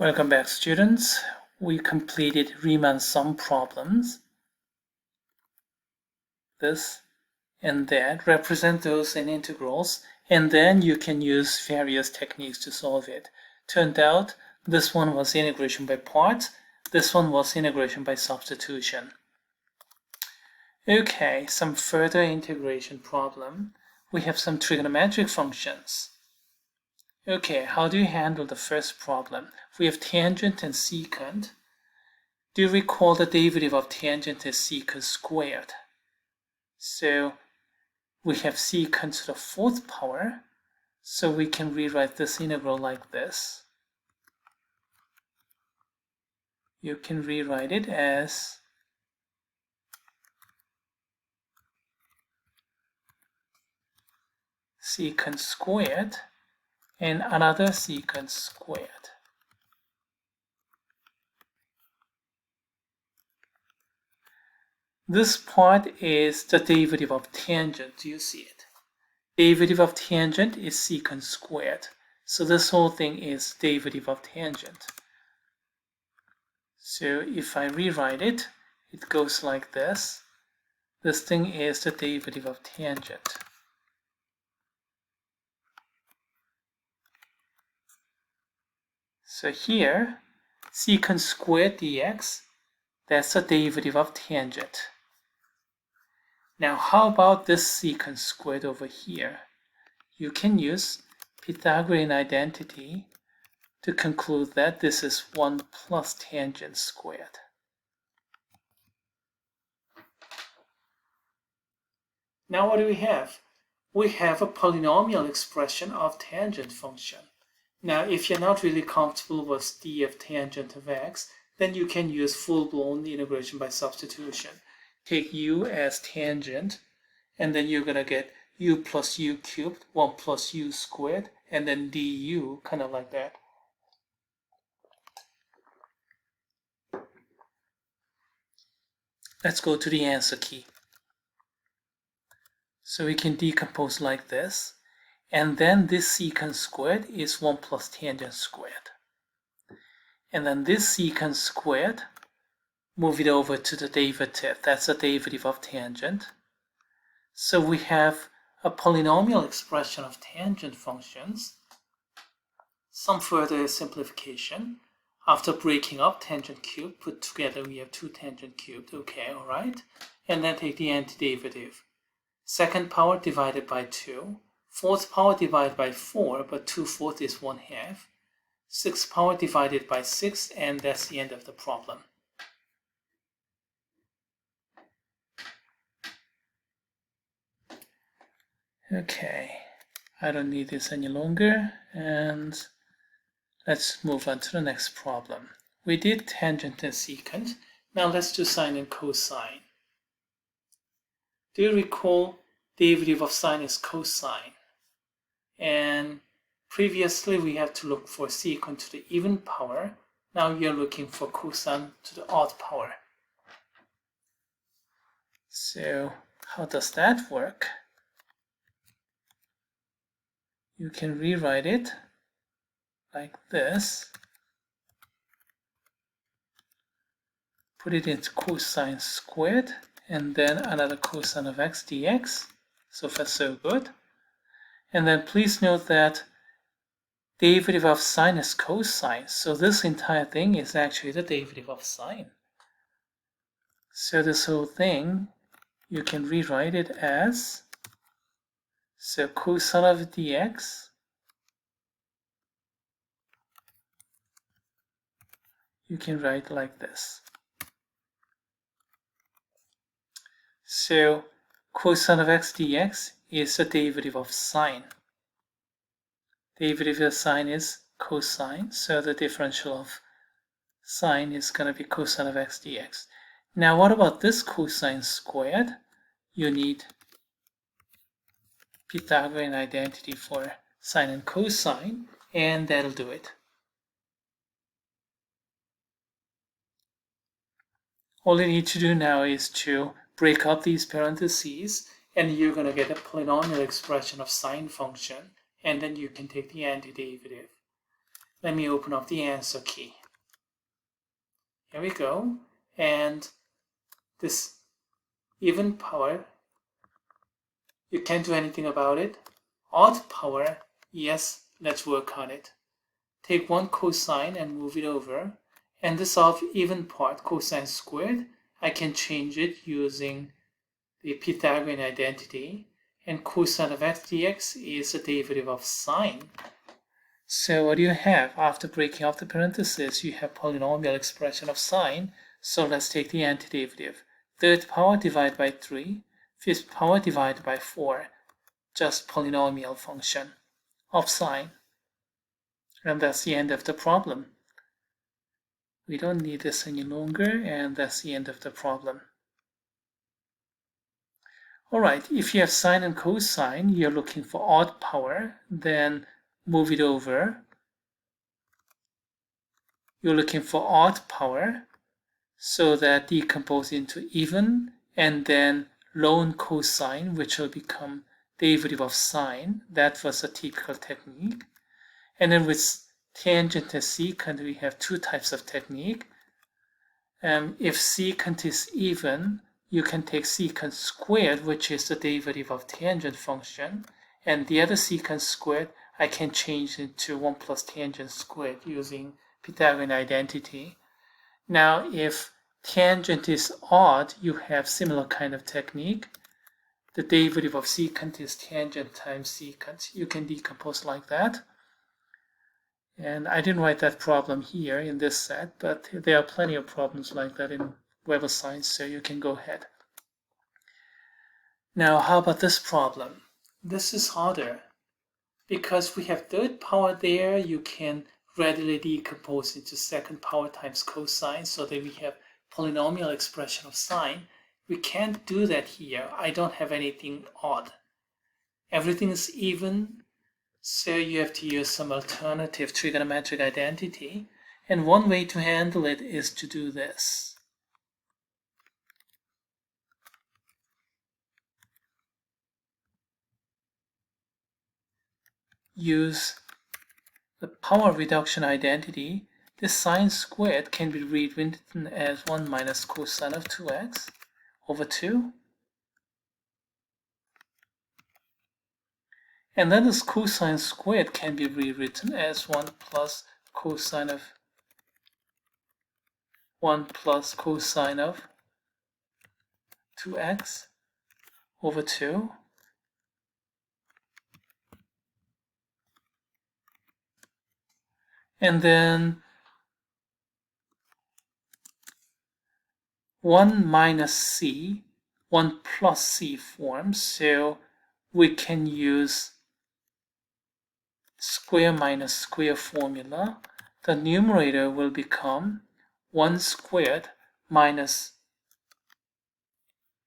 Welcome back, students. We completed Riemann sum problems. This and that represent those in integrals, and then you can use various techniques to solve it. Turned out this one was integration by parts, this one was integration by substitution. Okay, some further integration problem. We have some trigonometric functions. Okay, how do you handle the first problem? We have tangent and secant. Do you recall the derivative of tangent is secant squared? So we have secant to the fourth power, so we can rewrite this integral like this. You can rewrite it as secant squared and another secant squared. This part is the derivative of tangent. Do you see it? Derivative of tangent is secant squared. So this whole thing is derivative of tangent. So if I rewrite it, it goes like this. This thing is the derivative of tangent. So here, secant squared dx, that's the derivative of tangent. Now how about this secant squared over here? You can use Pythagorean identity to conclude that this is 1 plus tangent squared. Now what do we have? We have a polynomial expression of tangent function. Now if you're not really comfortable with d of tangent of x, then you can use full-blown integration by substitution. Take u as tangent, and then you're going to get u plus u cubed, 1 plus u squared, and then du, kind of like that. Let's go to the answer key. So we can decompose like this, and then this secant squared is 1 plus tangent squared. And then this secant squared, move it over to the derivative. That's the derivative of tangent. So we have a polynomial expression of tangent functions. Some further simplification. After breaking up tangent cubed, put together we have 2 tangent cubed. Okay, all right. And then take the antiderivative. Second power divided by 2. Fourth power divided by 4, but 2/4 is 1/2. Sixth power divided by 6, and that's the end of the problem. Okay, I don't need this any longer, and let's move on to the next problem. We did tangent and secant. Now let's do sine and cosine. Do you recall derivative of sine is cosine? And previously we had to look for secant to the even power. Now you're looking for cosine to the odd power. So how does that work? You can rewrite it like this. Put it into cosine squared, and then another cosine of x dx. So far so good. And then please note that derivative of sine is cosine, so this entire thing is actually the derivative of sine. So this whole thing, you can rewrite it as, so cosine of dx you can write like this. So cosine of x dx is the derivative of sine. Derivative of sine is cosine, so the differential of sine is going to be cosine of x dx. Now what about this cosine squared? You need Pythagorean identity for sine and cosine, and that'll do it. All you need to do now is to break up these parentheses, and you're going to get a polynomial expression of sine function, and then you can take the antiderivative. Let me open up the answer key. Here we go. And this even power, you can't do anything about it. Odd power, yes, let's work on it. Take one cosine and move it over. And this of even part, cosine squared, I can change it using the Pythagorean identity. And cosine of x dx is a derivative of sine. So what do you have? After breaking off the parentheses, you have polynomial expression of sine. So let's take the antiderivative. Third power divided by 3, fifth power divided by 4. Just polynomial function of sine. And that's the end of the problem. We don't need this any longer, and that's the end of the problem. Alright, if you have sine and cosine, you're looking for odd power, then move it over. You're looking for odd power, so that decompose into even, and then lone cosine, which will become derivative of sine. That was a typical technique. And then with tangent and secant, we have two types of technique. If secant is even, you can take secant squared, which is the derivative of tangent function, and the other secant squared, I can change into 1 plus tangent squared using Pythagorean identity. Now, if tangent is odd, you have similar kind of technique. The derivative of secant is tangent times secant. You can decompose like that. And I didn't write that problem here in this set, but there are plenty of problems like that in Web of Science, so you can go ahead. Now, how about this problem? This is harder. Because we have third power there, you can readily decompose into second power times cosine, so that we have polynomial expression of sine. We can't do that here. I don't have anything odd. Everything is even. So you have to use some alternative trigonometric identity. And one way to handle it is to do this. Use the power reduction identity. This sine squared can be rewritten as 1 minus cosine of 2x over 2. And then this cosine squared can be rewritten as 1 plus cosine of 2x over 2. And then 1 minus c, 1 plus c form, so we can use square minus square formula. The numerator will become 1 squared minus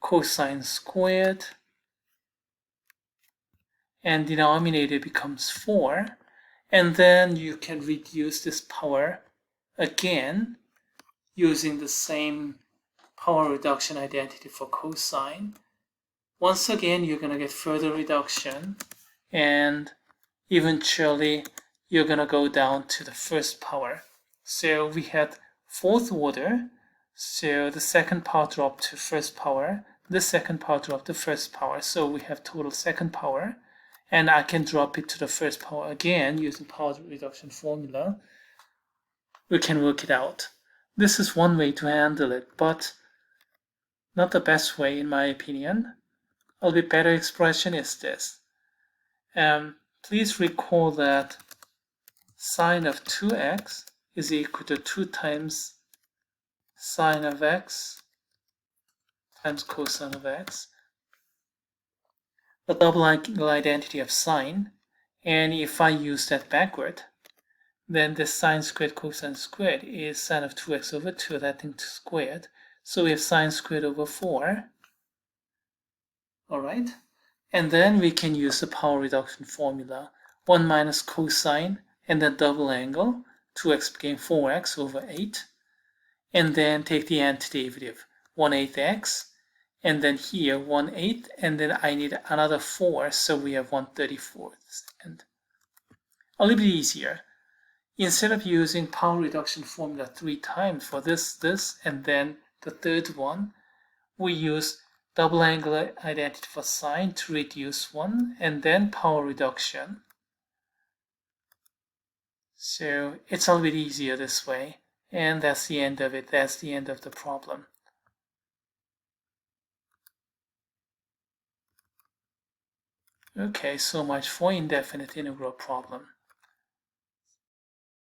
cosine squared, and denominator becomes 4. And then you can reduce this power again using the same power reduction identity for cosine. Once again, you're going to get further reduction, and eventually you're going to go down to the first power. So we had fourth order, so the second power dropped to first power, the second power dropped to first power, so we have total second power, and I can drop it to the first power again using power reduction formula. We can work it out. This is one way to handle it, but not the best way in my opinion. A little bit better expression is this. Please recall that sine of 2x is equal to 2 times sine of x times cosine of x. The double angle identity of sine, and if I use that backward, then the sine squared cosine squared is sine of 2x over 2, that thing squared. So we have sine squared over 4. Alright? And then we can use the power reduction formula. 1 minus cosine, and then double angle. 2x became 4x over 8. And then take the antiderivative. 1/8 x. And then here 1/8, and then I need another 4, so we have 1/34. And a little bit easier. instead of using power reduction formula 3 times for this, and then the third one, we use double angular identity for sine to reduce 1, and then power reduction. So it's a little bit easier this way. And that's the end of it. That's the end of the problem. Okay, so much for indefinite integral problem.